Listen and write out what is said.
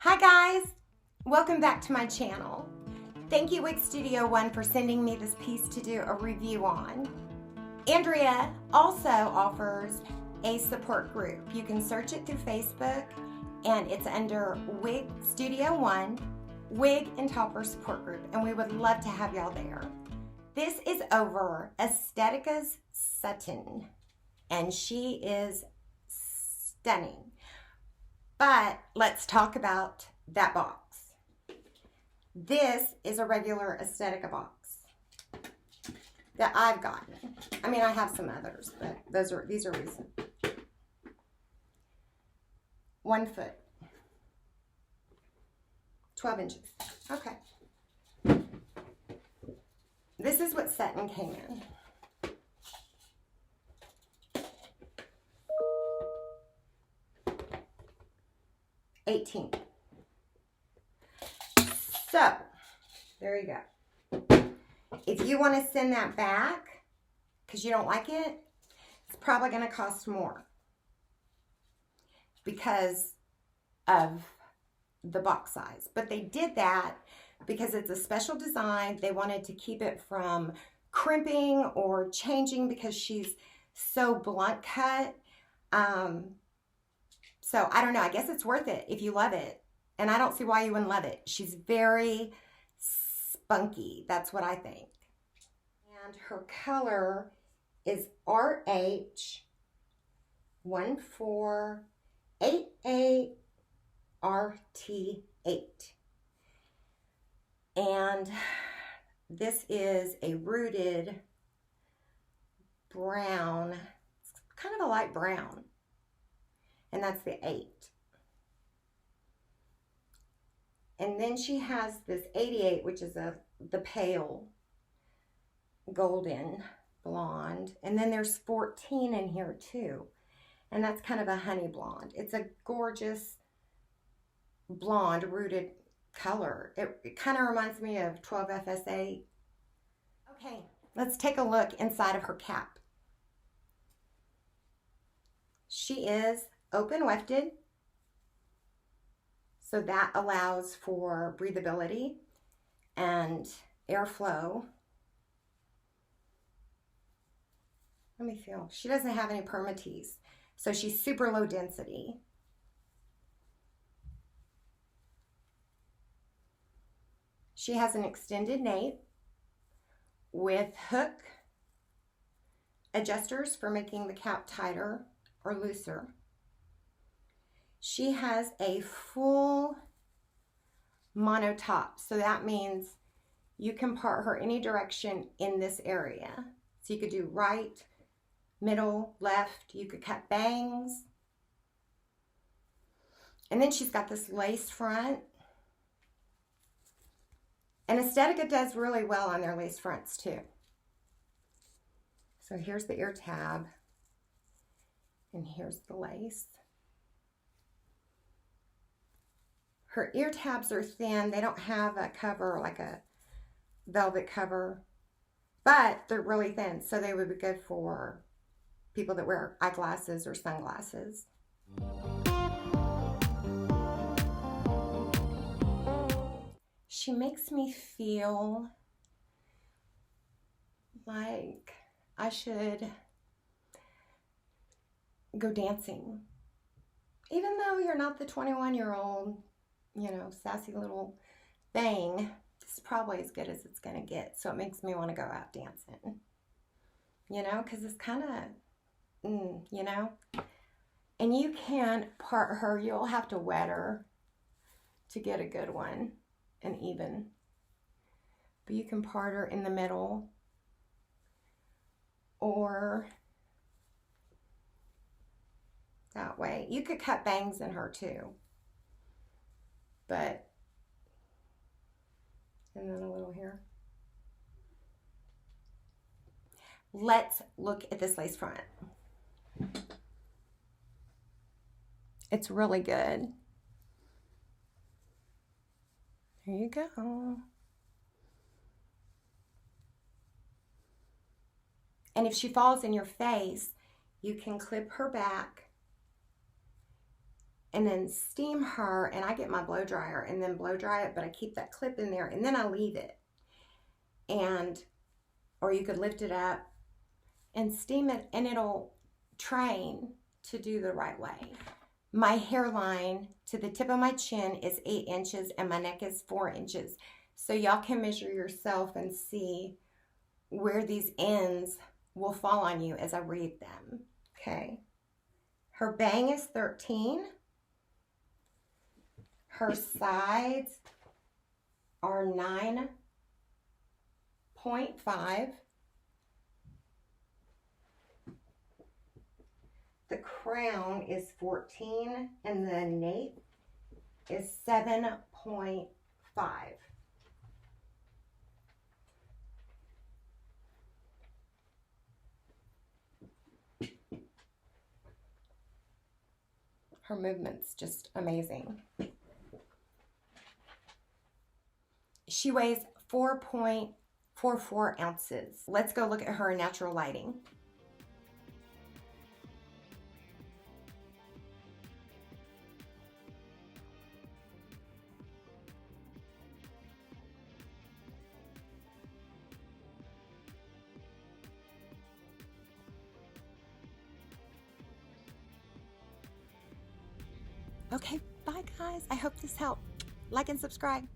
Hi guys, welcome back to my channel. Thank you Wig Studio One for sending me this piece to do a review on. Andrea also offers a support group. You can search it through Facebook and it's under Wig Studio One, Wig and Topper Support Group, and we would love to have y'all there. This is over Estetica's Sutton, and she is stunning. But let's talk about that box. This is a regular Estetica box that I've gotten. I mean, I have some others, but these are recent. 1 foot, 12 inches. Okay. This is what Sutton came in. $18. So, there you go. If you want to send that back because you don't like it, it's probably going to cost more because of the box size. But they did that because it's a special design. They wanted to keep it from crimping or changing because she's so blunt cut. So I don't know, I guess it's worth it if you love it. And I don't see why you wouldn't love it. She's very spunky, that's what I think. And her color is RH1488RT8. And this is a rooted brown, it's kind of a light brown. And that's the 8. And then she has this 88, which is the pale golden blonde. And then there's 14 in here too. And that's kind of a honey blonde. It's a gorgeous blonde rooted color. It kind of reminds me of 12 FSA. Okay, let's take a look inside of her cap. She is open wefted, so that allows for breathability and airflow. Let me feel. She doesn't have any permatease, so she's super low density. She has an extended nape with hook adjusters for making the cap tighter or looser. She has a full mono top, so that means you can part her any direction in this area. So you could do right, middle, left, you could cut bangs. And then she's got this lace front. And Estetica does really well on their lace fronts too. So here's the ear tab, and here's the lace. Her ear tabs are thin. They don't have a cover like a velvet cover, but they're really thin, so they would be good for people that wear eyeglasses or sunglasses. She makes me feel like I should go dancing. Even though you're not the 21-year-old, you know, sassy little thing, this is probably as good as it's going to get. So it makes me want to go out dancing, you know, because it's kind of, you know. And you can part her. You'll have to wet her to get a good one and even. But you can part her in the middle or that way. You could cut bangs in her too. But, and then a little here. Let's look at this lace front. It's really good. There you go. And if she falls in your face, you can clip her back and then steam her, and I get my blow dryer and then blow dry it, but I keep that clip in there and then I leave it. And, or you could lift it up and steam it, and it'll train to do the right way. My hairline to the tip of my chin is 8 inches and my neck is 4 inches. So y'all can measure yourself and see where these ends will fall on you as I read them. Okay. Her bang is 13. Her sides are 9.5. The crown is 14 and the nape is 7.5. Her movement's just amazing. She weighs 4.44 ounces. Let's go look at her in natural lighting. Okay, bye guys. I hope this helped. Like and subscribe.